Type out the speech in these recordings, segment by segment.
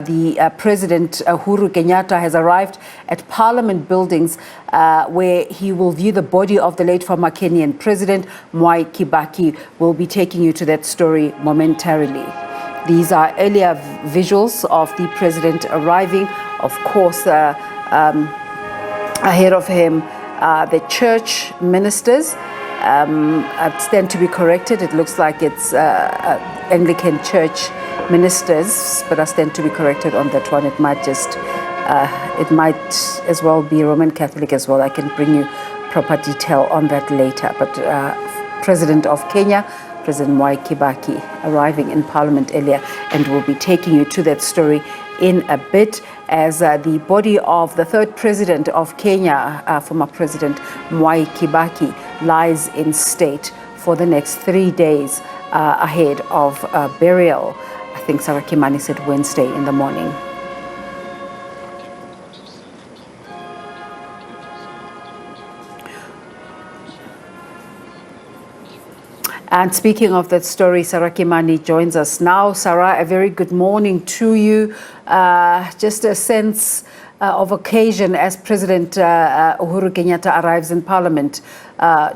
The President Uhuru Kenyatta has arrived at Parliament buildings where he will view the body of the late former Kenyan President Mwai Kibaki. We'll be taking you to that story momentarily. These are earlier visuals of the president arriving. Of course, ahead of him, the church ministers. I stand to be corrected. It looks like it's Anglican church ministers, but I stand to be corrected on that one. It might as well be Roman Catholic as well. I can bring you proper detail on that later. But President of Kenya, President Mwai Kibaki, arriving in Parliament earlier, and we'll be taking you to that story in a bit as the body of the third president of Kenya, former President Mwai Kibaki, lies in state for the next 3 days ahead of burial. I think Sarah Kimani said Wednesday in the morning. And speaking of that story, Sarah Kimani joins us now. Sarah, a very good morning to you. Just a sense of occasion as President Uhuru Kenyatta arrives in Parliament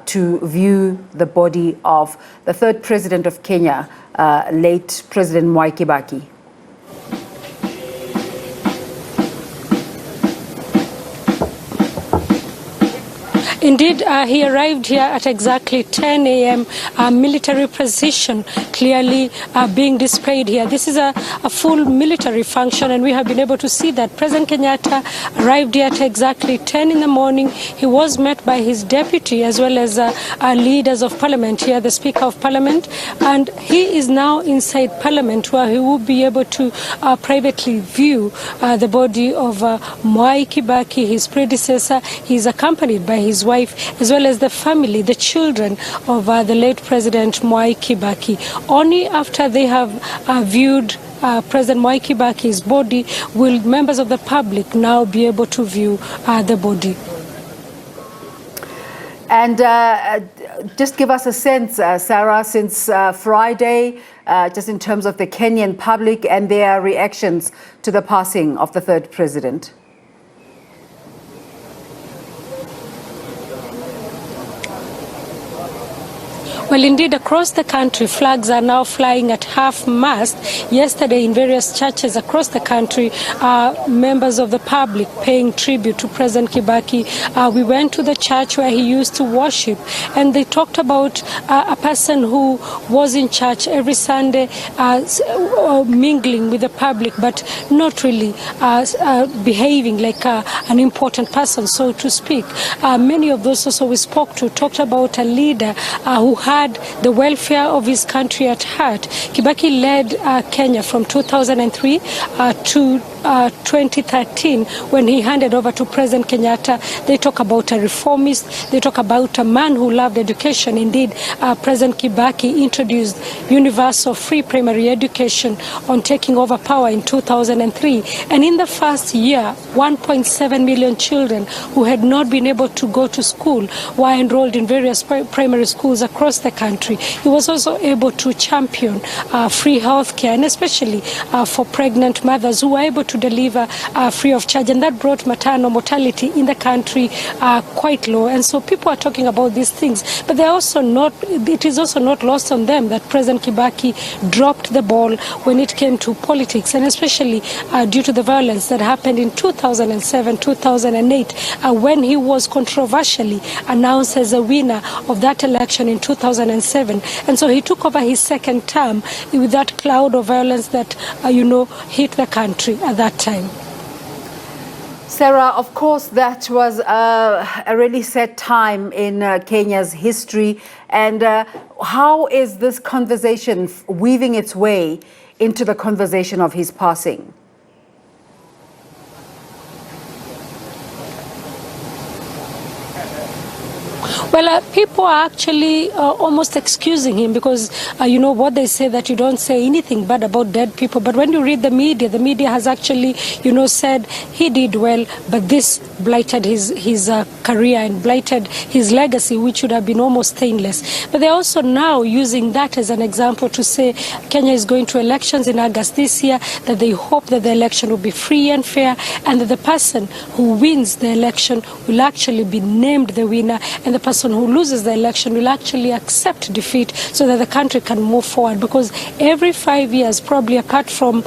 to view the body of the third president of Kenya, late President Mwai Kibaki. Indeed, he arrived here at exactly 10 a.m. Military precision clearly being displayed here. This is a full military function, and we have been able to see that President Kenyatta arrived here at exactly 10 in the morning. He was met by his deputy as well as leaders of Parliament here, the Speaker of Parliament, and he is now inside Parliament where he will be able to privately view the body of Mwai Kibaki, his predecessor. He is accompanied by his wife as well as the family, the children of the late President Mwai Kibaki. Only after they have viewed President Mwai Kibaki's body will members of the public now be able to view the body. And just give us a sense, Sarah, since Friday, just in terms of the Kenyan public and their reactions to the passing of the third president. Well, indeed, across the country, flags are now flying at half-mast. Yesterday, in various churches across the country, members of the public paying tribute to President Kibaki. We went to the church where he used to worship, and they talked about a person who was in church every Sunday, mingling with the public, but not really behaving like an important person, so to speak. Many of those also we spoke to talked about a leader who had the welfare of his country at heart. Kibaki led Kenya from 2003 to 2013 when he handed over to President Kenyatta. They talk about a reformist. They talk about a man who loved education. Indeed, President Kibaki introduced universal free primary education on taking over power in 2003. And in the first year, 1.7 million children who had not been able to go to school were enrolled in various primary schools across the country. He was also able to champion free health care, and especially for pregnant mothers who were able to deliver free of charge, and that brought maternal mortality in the country quite low. And so people are talking about these things, but they're also not, it is also not lost on them that President Kibaki dropped the ball when it came to politics, and especially due to the violence that happened in 2007, 2008, when he was controversially announced as a winner of that election in 2007. And so he took over his second term with that cloud of violence that, hit the country at that time. Sarah, of course, that was a really sad time in Kenya's history. And how is this conversation weaving its way into the conversation of his passing? Well, people are actually almost excusing him because, you know, what they say that you don't say anything bad about dead people. But when you read the media has actually, you know, said he did well, but this blighted his career and blighted his legacy, which would have been almost stainless. But they're also now using that as an example to say Kenya is going to elections in August this year, that they hope that the election will be free and fair, and that the person who wins the election will actually be named the winner, and the person who loses the election will actually accept defeat so that the country can move forward. Because every 5 years, probably apart from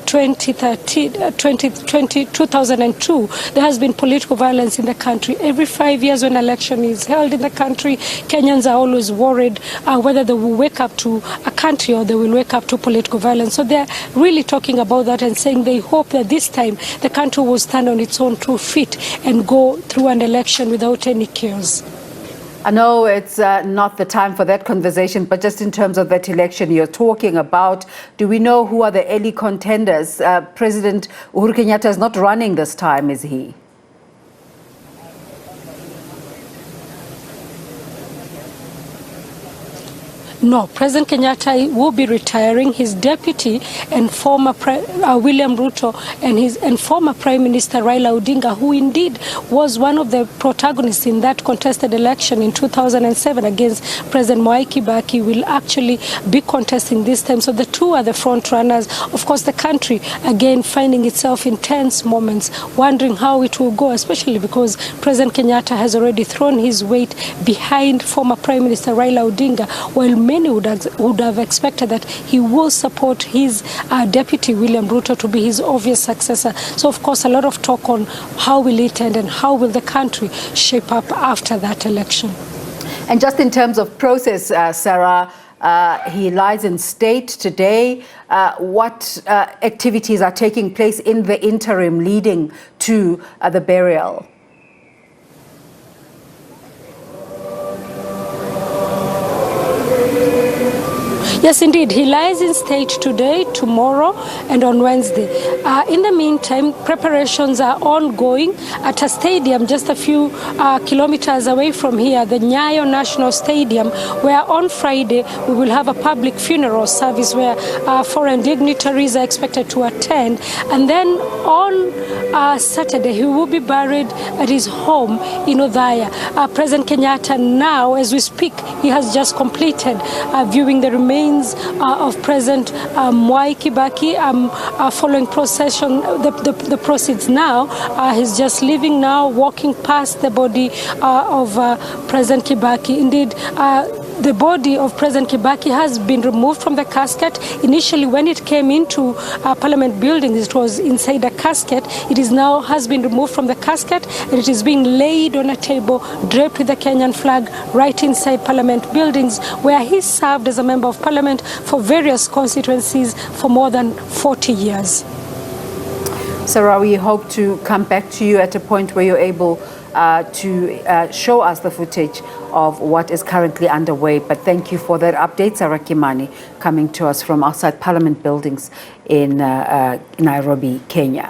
2002, there has been political violence in the country. Every 5 years when election is held in the country, Kenyans are always worried whether they will wake up to a country or they will wake up to political violence. So they're really talking about that and saying they hope that this time the country will stand on its own 2 feet and go through an election without any chaos. I know it's not the time for that conversation, but just in terms of that election you're talking about, do we know who are the early contenders? President Uhuru Kenyatta is not running this time, is he? No, President Kenyatta will be retiring. His deputy and former William Ruto and former Prime Minister Raila Odinga, who indeed was one of the protagonists in that contested election in 2007 against President Mwai Kibaki, will actually be contesting this time. So the two are the front runners. Of course, the country again finding itself in tense moments, wondering how it will go, especially because President Kenyatta has already thrown his weight behind former Prime Minister Raila Odinga, while many would have expected that he will support his deputy William Ruto to be his obvious successor. So of course a lot of talk on how will it end and how will the country shape up after that election. And just in terms of process, Sarah, he lies in state today. What activities are taking place in the interim leading to the burial? Yes, indeed. He lies in state today, tomorrow, and on Wednesday. In the meantime, preparations are ongoing at a stadium just a few kilometers away from here, the Nyayo National Stadium, where on Friday we will have a public funeral service where foreign dignitaries are expected to attend. And then on Saturday, he will be buried at his home in Othaya. President Kenyatta now, as we speak, he has just completed viewing the remains of President Mwai Kibaki following procession, the proceeds now. He's just leaving now, walking past the body of President Kibaki. Indeed, the body of President Kibaki has been removed from the casket. Initially, when it came into Parliament buildings, it was inside a casket. It is now has been removed from the casket, and it is being laid on a table draped with the Kenyan flag right inside Parliament buildings, where he served as a member of Parliament for various constituencies for more than 40 years. Sarah, we hope to come back to you at a point where you're able to show us the footage of what is currently underway. But thank you for that update, Sarah Kimani, coming to us from outside Parliament buildings in Nairobi, Kenya.